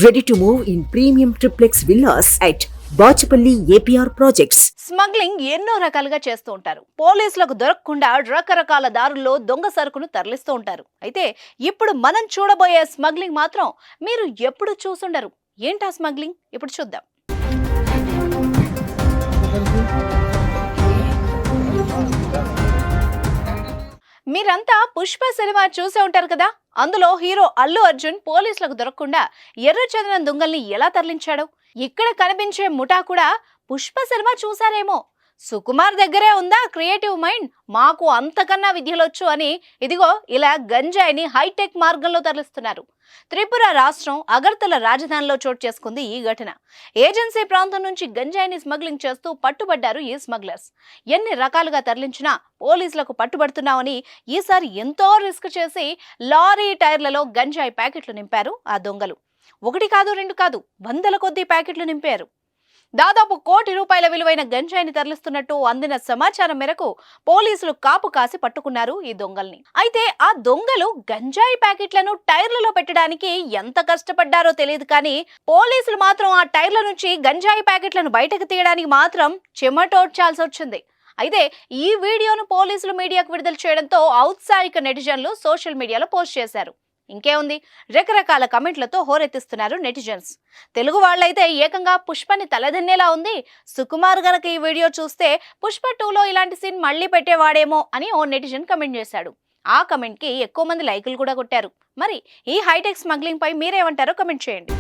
Ready to move in premium triplex villas at Bachupally APR projects. Smuggling ఎన్నో రకాలుగా చేస్తూ ఉంటారు. పోలీసులకు దొరకకుండా రకరకాల దారుల్లో దొంగ సరుకును తరలిస్తూ ఉంటారు. అయితే ఇప్పుడు మనం చూడబోయే స్మగ్లింగ్ మాత్రం మీరు ఎప్పుడు చూసుండరు. ఏంటా స్మగ్లింగ్? ఇప్పుడు చూద్దాం. మీరంతా పుష్ప సినిమా చూసే ఉంటారు కదా. అందులో హీరో అల్లు అర్జున్ పోలీసులకు దొరకకుండా ఎర్రచందనం దొంగల్ని ఎలా తరలించాడు. ఇక్కడ కనిపించే ముఠా కూడా పుష్ప సినిమా చూసారేమో. సుకుమార్ దగ్గరే ఉందా క్రియేటివ్ మైండ్, మాకు అంతకన్నా విద్యలొచ్చు అని ఇదిగో ఇలా గంజాయిని హైటెక్ మార్గంలో తరలిస్తున్నారు. త్రిపుర రాష్ట్రం అగర్తల రాజధానిలో చోటు చేసుకుంది ఈ ఘటన. ఏజెన్సీ ప్రాంతం నుంచి గంజాయిని స్మగ్లింగ్ చేస్తూ పట్టుబడ్డారు ఈ స్మగ్లర్స్. ఎన్ని రకాలుగా తరలించినా పోలీసులకు పట్టుబడుతున్నామని ఈసారి ఎంతో రిస్క్ చేసి లారీ టైర్లలో గంజాయి ప్యాకెట్లు నింపారు ఆ దొంగలు. ఒకటి కాదు, రెండు కాదు, వందల కొద్దీ ప్యాకెట్లు నింపారు. దాదాపు ₹1 కోటి విలువైన గంజాయిని తరలిస్తున్నట్టు అందిన సమాచారం మేరకు పోలీసులు కాపు కాసి పట్టుకున్నారు ఈ దొంగల్ని. అయితే ఆ దొంగలు గంజాయి ప్యాకెట్లను టైర్లలో పెట్టడానికి ఎంత కష్టపడ్డారో తెలియదు కానీ పోలీసులు మాత్రం ఆ టైర్ల నుంచి గంజాయి ప్యాకెట్లను బయటకు తీయడానికి మాత్రం చెమటోడ్చాల్సి వచ్చింది. అయితే ఈ వీడియోను పోలీసులు మీడియాకు విడుదల చేయడంతో ఔత్సాహిక నెటిజన్లు సోషల్ మీడియాలో పోస్ట్ చేశారు. ఇంకేముంది, రకరకాల కమెంట్లతో హోరెత్తిస్తున్నారు నెటిజన్స్. తెలుగు వాళ్ళైతే ఏకంగా పుష్పని తలదన్నేలా ఉంది, సుకుమార్ గనక ఈ వీడియో చూస్తే పుష్ప 2లో ఇలాంటి సీన్ మళ్ళీ పెట్టేవాడేమో అని ఓ నెటిజన్ కమెంట్ చేశాడు. ఆ కమెంట్ కి ఎక్కువ మంది లైకులు కూడా కొట్టారు. మరి ఈ హైటెక్ స్మగ్లింగ్ పై మీరేమంటారో కమెంట్ చేయండి.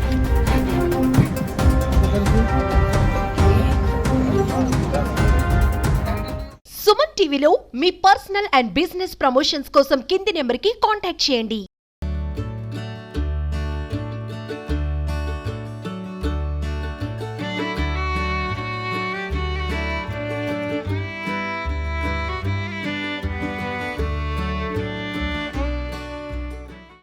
సుమన్ టీవీలో మీ పర్సనల్ అండ్ బిజినెస్ ప్రమోషన్స్ కోసం కింది నెంబర్కి కాంటాక్ట్ చేయండి.